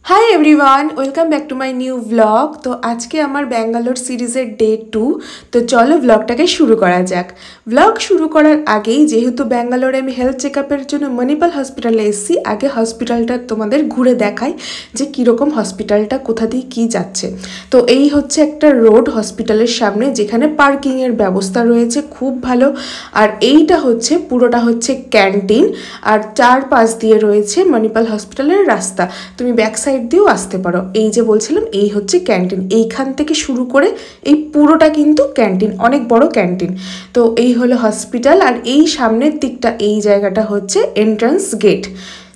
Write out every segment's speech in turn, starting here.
High everyone welcome back to my new vlog. तो आज के आमार बेंगालोर सीरीजर डे 2। तो चलो व्लगटाके शुरू करा जाक। व्लग शुरू करार आगेई जेहेतु बेंगालोरे आमी हेल्थ चेकआपेर जोन्नो मणिपाल हस्पिटाले एसेछि, आगे हस्पिटालटा तोमादेर घुरे देखाई जे किरकम हस्पिटालटा कोथा दिये कि जाच्छे। तो एई होच्छे एकटा रोड हस्पिटालेर सामने जेखाने पार्किंगेर व्यवस्था रयेछे खूब भालो। और एइटा होच्छे पुरोटा होच्छे कैंटिन और चारपाश दिये रयेछे मणिपाल हस्पिटालेर रास्ता। तुमि बैक साइड दिয়েও আসতে পারো। এই যে বলছিলাম এই হচ্ছে ক্যান্টিন, এইখান থেকে শুরু করে এই পুরোটা কিন্তু ক্যান্টিন, অনেক বড় ক্যান্টিন। তো এই হলো হসপিটাল আর এই সামনের দিকটা এই জায়গাটা হচ্ছে এন্ট্রান্স গেট।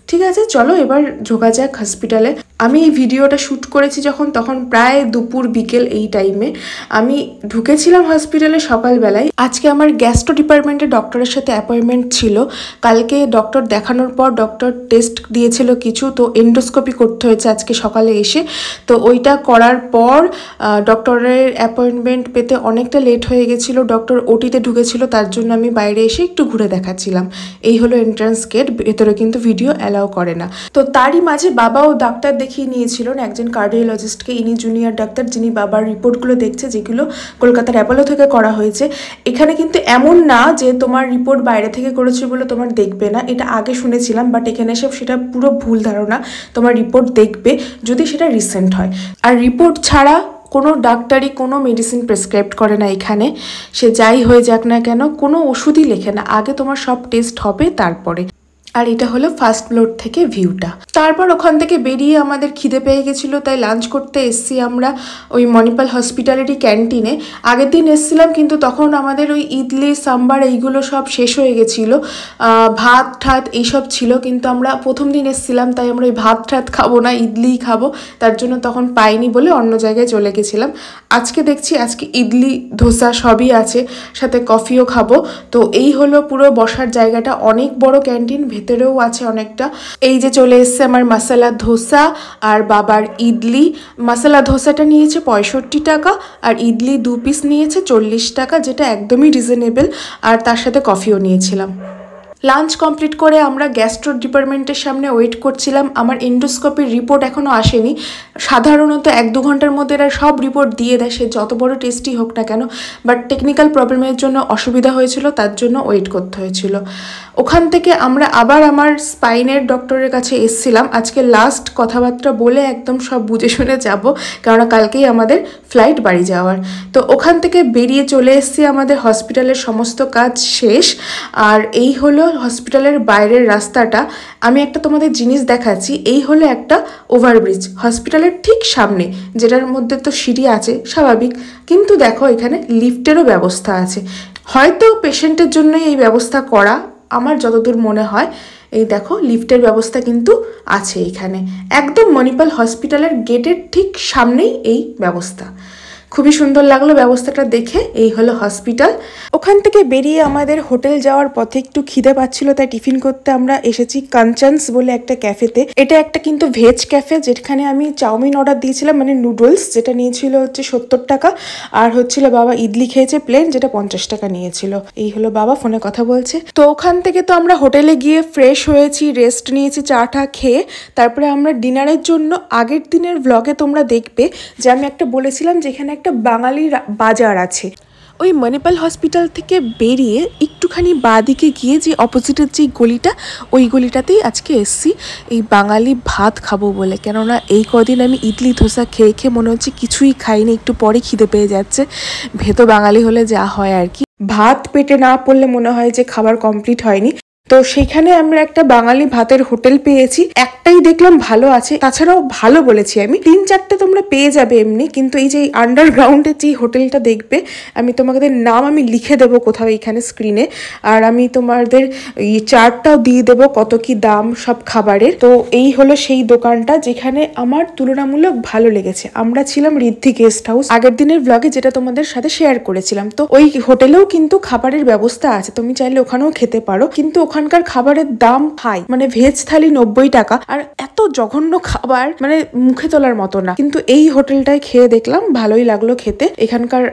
ঠিক আছে, চলো এবার ঢোকা যাক হসপিটালে। আমি এই ভিডিওটা শ্যুট করেছি যখন, তখন প্রায় দুপুর বিকেল এই টাইমে আমি ঢুকেছিলাম হসপিটালে সকালবেলায়। আজকে আমার গ্যাস্ট্রো ডিপার্টমেন্টে ডক্টরের সাথে অ্যাপয়েন্টমেন্ট ছিল। কালকে ডক্টর দেখানোর পর ডক্টর টেস্ট দিয়েছিল কিছু, তো এন্ডোস্কোপি করতে হয়েছে আজকে সকালে এসে। তো ওইটা করার পর ডক্টরের অ্যাপয়েন্টমেন্ট পেতে অনেকটা লেট হয়ে গেছিলো। ডক্টর ওটিতে ঢুকেছিল, তার জন্য আমি বাইরে এসে একটু ঘুরে দেখাচ্ছিলাম। এই হলো এন্ট্রান্স গেট, ভেতরে কিন্তু ভিডিও অ্যালাউ করে না। তো তারই মাঝে বাবাও ডাক্তার দেখিয়ে নিয়েছিলেন একজন কার্ডিওলজিস্টকে। ইনি জুনিয়র ডাক্তার যিনি বাবার রিপোর্টগুলো দেখছে, যেগুলো কলকাতার অ্যাপোলো থেকে করা হয়েছে। এখানে কিন্তু এমন না যে তোমার রিপোর্ট বাইরে থেকে করেছে বলে তোমার দেখবে না, এটা আগে শুনেছিলাম, বাট এখানে এসে সেটা পুরো ভুল ধারণা। তোমার রিপোর্ট দেখবে যদি সেটা রিসেন্ট হয়। আর রিপোর্ট ছাড়া কোনো ডাক্তারই কোনো মেডিসিন প্রেসক্রাইব করে না এখানে, সে যাই হয়ে যাক না কেন, কোনো ওষুধই লেখে না। আগে তোমার সব টেস্ট হবে তারপরে। আর এটা হলো ফার্স্ট ফ্লোর থেকে ভিউটা। তারপর ওখান থেকে বেরিয়ে আমাদের খিদে পেয়ে গেছিলো, তাই লাঞ্চ করতে এসছি আমরা ওই মণিপাল হসপিটালেরই ক্যান্টিনে। আগের দিন এসছিলাম কিন্তু তখন আমাদের ওই ইডলি সাম্বার এইগুলো সব শেষ হয়ে গেছিলো, ভাত ঠাত এইসব ছিল। কিন্তু আমরা প্রথম দিন এসছিলাম, তাই আমরা ওই ভাত ঠাত খাবো না, ইডলিই খাবো, তার জন্য তখন পাইনি বলে অন্য জায়গায় চলে গেছিলাম। আজকে দেখছি আজকে ইডলি ধোসা সবই আছে, সাথে কফিও খাবো। তো এই হলো পুরো বসার জায়গাটা, অনেক বড় ক্যান্টিন, ভেতরেও আছে অনেকটা। এই যে চলে এসছে আমার মশলা ধোসা আর বাবার ইডলি। মশলা ধোসাটা নিয়েছে 65 টাকা আর ইডলি 2 পিস নিয়েছে 40 টাকা, যেটা একদমই রিজনেবল। আর তার সাথে কফিও নিয়েছিলাম। লাঞ্চ কমপ্লিট করে আমরা গ্যাস্ট্রো ডিপার্টমেন্টের সামনে ওয়েট করছিলাম। আমার এন্ডোস্কোপির রিপোর্ট এখনও আসেনি। সাধারণত 1-2 ঘন্টার মধ্যে এরা সব রিপোর্ট দিয়ে দেয়, সে যত বড় টেস্টই হোক না কেন। বাট টেকনিক্যাল প্রবলেমের জন্য অসুবিধা হয়েছিল, তার জন্য ওয়েট করতে হয়েছিল। ওখান থেকে আমরা আবার আমার স্পাইনের ডক্টরের কাছে এসছিলাম। আজকে লাস্ট কথাবার্তা বলে একদম সব বুঝে শুনে যাব, কারণ কালকেই আমাদের ফ্লাইট বাড়ি যাওয়ার। তো ওখান থেকে বেরিয়ে চলে এসেছি, আমাদের হসপিটালের সমস্ত কাজ শেষ। আর এই হলো হসপিটালের বাইরের রাস্তাটা। আমি একটা তোমাদের জিনিস দেখাচ্ছি। এই হলো একটা ওভারব্রিজ হসপিটালের ঠিক সামনে, যেটার মধ্যে তো সিঁড়ি আছে স্বাভাবিক, কিন্তু দেখো এখানে লিফটেরও ব্যবস্থা আছে। হয়তো পেশেন্টের জন্যই এই ব্যবস্থা করা, আমার যতদূর মনে হয়। এই দেখো লিফটের ব্যবস্থা কিন্তু আছে এখানে, একদম মণিপাল হসপিটালের গেটের ঠিক সামনেই এই ব্যবস্থা। খুবই সুন্দর লাগলো ব্যবস্থাটা দেখে। এই হলো হসপিটাল। ওখান থেকে বেরিয়ে আমাদের হোটেল যাওয়ার পথে একটু খিদে পাচ্ছিল, তাই টিফিন করতে আমরা এসেছি কাঞ্চানস বলে একটা ক্যাফেতে। এটা একটা কিন্তু ভেজ ক্যাফে, যেখানে আমি চাউমিন অর্ডার দিয়েছিলাম, মানে নুডলস, যেটা নিয়েছিল হচ্ছে 70 টাকা। আর হচ্ছিল বাবা ইডলি খেয়েছে প্লেন, যেটা 50 টাকা নিয়েছিল। এই হলো বাবা ফোনে কথা বলছে। তো ওখান থেকে তো আমরা হোটেলে গিয়ে ফ্রেশ হয়েছি, রেস্ট নিয়েছি, চা টা খেয়ে। তারপরে আমরা ডিনারের জন্য, আগের দিনের ব্লগে তোমরা দেখবে যে আমি একটা বলেছিলাম যেখানে একটা বাঙালি বাজার আছে। ওই মণিপাল হসপিটাল থেকে বেরিয়ে একটুখানি বাঁদিকে গিয়ে যে অপোজিটের যে গলিটা, ওই গলিটাতেই আজকে এসছি এই বাঙালি ভাত খাবো বলে। কেননা এই কদিন আমি ইডলি ধোসা খেয়ে খেয়ে মনে হচ্ছে কিছুই খাইনি, একটু পরে খিদে পেয়ে যাচ্ছে। ভেতো বাঙালি হলে যা হয় আর কি, ভাত পেটে না পড়লে মনে হয় যে খাবার কমপ্লিট হয়নি। তো সেখানে আমরা একটা বাঙালি ভাতের হোটেল পেয়েছি। একটাই দেখলাম ভালো আছে, তাছাড়াও ভালো বলেছি আমি, 3-4টে তোমরা পেয়ে যাবে এমনি। কিন্তু এই যে আন্ডারগ্রাউন্ডের যে হোটেলটা দেখবে, আমি তোমাদের নাম আমি লিখে দেবো কোথাও এইখানে স্ক্রিনে। আর আমি তোমাদের এই চার্টটাও দিয়ে দেবো কত কি দাম সব খাবারের। তো এই হলো সেই দোকানটা যেখানে আমার তুলনামূলক ভালো লেগেছে। আমরা ছিলাম ঋদ্ধি গেস্ট হাউস, আগের দিনের ব্লগে যেটা তোমাদের সাথে শেয়ার করেছিলাম। তো ওই হোটেলেও কিন্তু খাবারের ব্যবস্থা আছে, তুমি চাইলে ওখানেও খেতে পারো, কিন্তু ওখানে ওখানকার খাবারের দাম হাই, মানে ভেজ থালি 90 টাকা, আর এত জঘন্য খাবার, মানে মুখে তোলার মতো না। কিন্তু এই হোটেলটায় খেয়ে দেখলাম, ভালোই লাগলো খেতে। এখানকার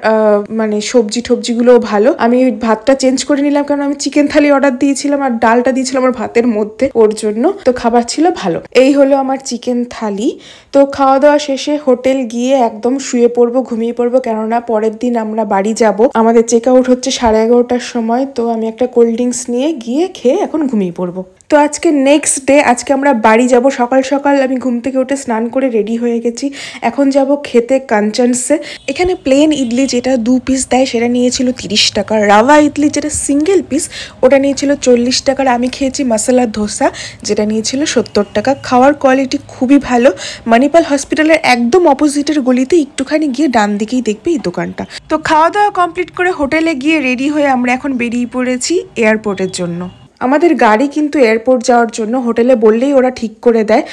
মানে সবজি টবজিগুলো ভালো। আমি ভাতটা চেঞ্জ করে নিলাম, কারণ আমি চিকেন থালি অর্ডার দিয়েছিলাম আর ডালটা দিয়েছিলাম আমার ভাতের মধ্যে, ওর জন্য। তো খাবার ছিল ভালো। এই হলো আমার চিকেন থালি। তো খাওয়া দাওয়া শেষে হোটেল গিয়ে একদম শুয়ে পড়বো, ঘুমিয়ে পড়বো, কেননা পরের দিন আমরা বাড়ি যাব। আমাদের চেক আউট হচ্ছে 11:30টার সময়। তো আমি একটা কোল্ড ড্রিঙ্কস নিয়ে গিয়ে খেয়ে এখন ঘুমিয়ে পড়বো। তো আজকে নেক্সট ডে, আজকে আমরা বাড়ি যাব। সকাল সকাল আমি ঘুম থেকে উঠে স্নান করে রেডি হয়ে গেছি। এখন যাব খেতে কাঞ্চনসে। এখানে প্লেন ইডলি যেটা 2 পিস দেয় সেটা নিয়েছিল 30 টাকা, রাভা ইডলি যেটা সিঙ্গেল পিস ওটা নিয়েছিল 40 টাকার। আমি খেয়েছি মশলা ধোসা যেটা নিয়েছিল 70 টাকা। খাওয়ার কোয়ালিটি খুবই ভালো। মণিপাল হসপিটালের একদম অপোজিটের গলিতে একটুখানি গিয়ে ডান দিকেই দেখবে এই দোকানটা। তো খাওয়া দাওয়া কমপ্লিট করে হোটেলে গিয়ে রেডি হয়ে আমরা এখন বেরিয়ে পড়েছি এয়ারপোর্টের জন্য। আমাদের গাড়ি কিন্তু এয়ারপোর্ট যাওয়ার জন্য হোটেলে বললেই ওরা ঠিক করে দেয়।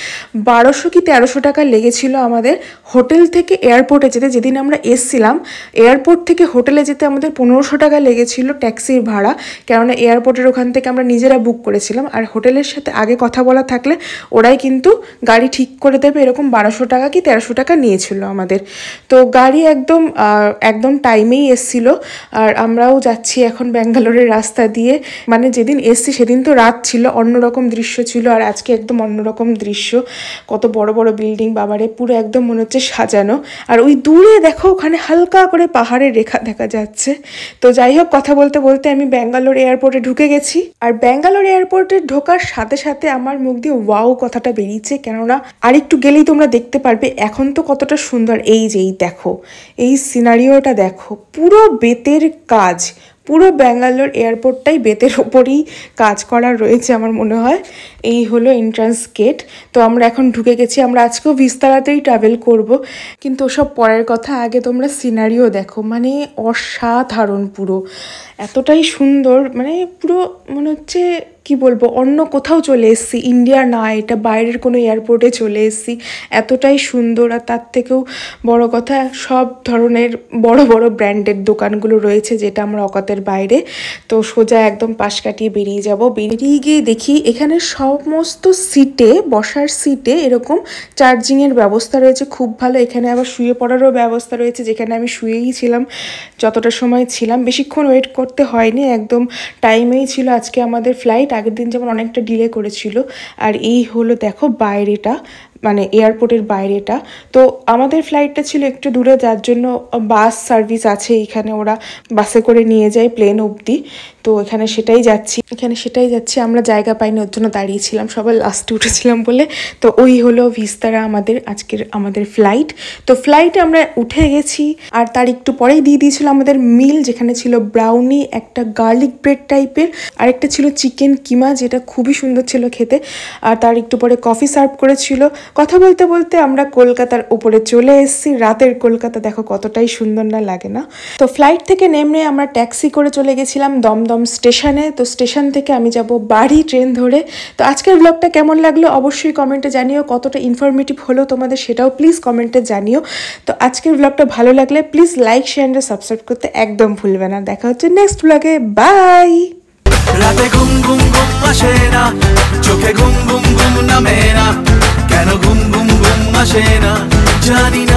1200 কি 1300 টাকা লেগেছিল আমাদের হোটেল থেকে এয়ারপোর্টে যেতে। যেদিন আমরা এসছিলাম এয়ারপোর্ট থেকে হোটেলে যেতে আমাদের 1500 টাকা লেগেছিল ট্যাক্সির ভাড়া, কেননা এয়ারপোর্টের ওখান থেকে আমরা নিজেরা বুক করেছিলাম। আর হোটেলের সাথে আগে কথা বলা থাকলে ওরাই কিন্তু গাড়ি ঠিক করে দেবে, এরকম 1200 টাকা কি 1300 টাকা নিয়েছিল আমাদের। তো গাড়ি একদম টাইমেই এসছিল। আর আমরাও যাচ্ছি এখন ব্যাঙ্গালোরের রাস্তা দিয়ে। মানে যেদিন এসছি সেদিন তো রাত ছিল, অন্যরকম দৃশ্য ছিল, আর আজকে একদম অন্যরকম দৃশ্য। কত বড় বড় বিল্ডিং, বাবারে, পুরো একদম মনে হচ্ছে সাজানো। আর ওই দূরে দেখো ওখানে হালকা করে পাহাড়ের রেখা দেখা যাচ্ছে। তো যাই হোক, কথা বলতে বলতে আমি ব্যাঙ্গালোর এয়ারপোর্টে ঢুকে গেছি। আর ব্যাঙ্গালোর এয়ারপোর্টে ঢোকার সাথে সাথে আমার মুখ দিয়ে ওয়াও কথাটা বেরিয়েছে, কেননা আর একটু গেলেই তোমরা দেখতে পারবে এখন তো কতটা সুন্দর। এই যে দেখো, এই সিনারিওটা দেখো, পুরো বেতের কাজ। পুরো ব্যাঙ্গালোর এয়ারপোর্টটাই বেতের ওপরই কাজ করা রয়েছে আমার মনে হয়। এই হলো এন্ট্রান্স গেট। তো আমরা এখন ঢুকে গেছি। আমরা আজকেও ভিস্তারাতেই ট্রাভেল করব, কিন্তু ওসব পরের কথা। আগে তোমরা সিনারিও দেখো, মানে অসাধারণ, পুরো এতটাই সুন্দর, মানে পুরো মনে হচ্ছে কি বলবো, অন্য কোথাও চলে এসেছি, ইন্ডিয়া না, এটা বাইরের কোনো এয়ারপোর্টে চলে এসেছি। এতটাই সুন্দর। আর তার থেকেও বড় কথা, সব ধরনের বড় বড় ব্র্যান্ডের দোকানগুলো রয়েছে, যেটা আমরা অকাতের বাইরে। তো সোজা একদম পাশ কাটিয়ে বেরিয়ে যাব। বেরিয়ে গিয়ে দেখি এখানে সমস্ত সিটে, বসার সিটে এরকম চার্জিংয়ের ব্যবস্থা রয়েছে, খুব ভালো। এখানে আবার শুয়ে পড়ারও ব্যবস্থা রয়েছে, যেখানে আমি শুয়েই ছিলাম যতটা সময় ছিলাম। বেশিক্ষণ ওয়েট করতে হয়নি, একদম টাইমেই ছিল আজকে আমাদের ফ্লাইট। আগের দিন যেমন অনেকটা ডিলে করেছিল। আর এই হলো দেখো বাইরেটা, মানে এয়ারপোর্টের বাইরেটা। তো আমাদের ফ্লাইটটা ছিল একটু দূরে, যার জন্য বাস সার্ভিস আছে এখানে, ওরা বাসে করে নিয়ে যায় প্লেন অবধি। তো এখানে সেটাই যাচ্ছি। আমরা জায়গা পাইনি, ওর জন্য দাঁড়িয়েছিলাম, সবাই লাস্টে উঠেছিলাম বলে। তো ওই হলো ভিস্তারা আমাদের ফ্লাইট। তো ফ্লাইটে আমরা উঠে গেছি। আর তার একটু পরেই দিয়ে দিয়েছিল আমাদের মিল, যেখানে ছিল ব্রাউনি, একটা গার্লিক ব্রেড টাইপের, আর একটা ছিল চিকেন কিমা, যেটা খুবই সুন্দর ছিল খেতে। আর তার একটু পরে কফি সার্ভ করেছিল। কথা বলতে বলতে আমরা কলকাতার উপরে চলে এসেছি। রাতের কলকাতা দেখো কতটাই সুন্দর না লাগে না। তো ফ্লাইট থেকে নেমে আমরা ট্যাক্সি করে চলে গেছিলাম দমদম স্টেশনে। তো স্টেশন থেকে আমি যাব বাড়ি ট্রেন ধরে। তো আজকের ব্লগটা কেমন লাগলো অবশ্যই কমেন্টে জানিও। কতটা ইনফরমেটিভ হলো তোমাদের সেটাও প্লিজ কমেন্টে জানিও। তো আজকের ব্লগটা ভালো লাগলে প্লিজ লাইক, শেয়ার আর সাবস্ক্রাইব করতে একদম ভুলবে না। দেখা হচ্ছে নেক্সট ব্লগে। বাই। রাতে ঘুম ঘুম ঘুম আসে না, চোখে ঘুম ঘুম ঘুম নামে না, কেন ঘুম ঘুম ঘুম আসে না জানি না।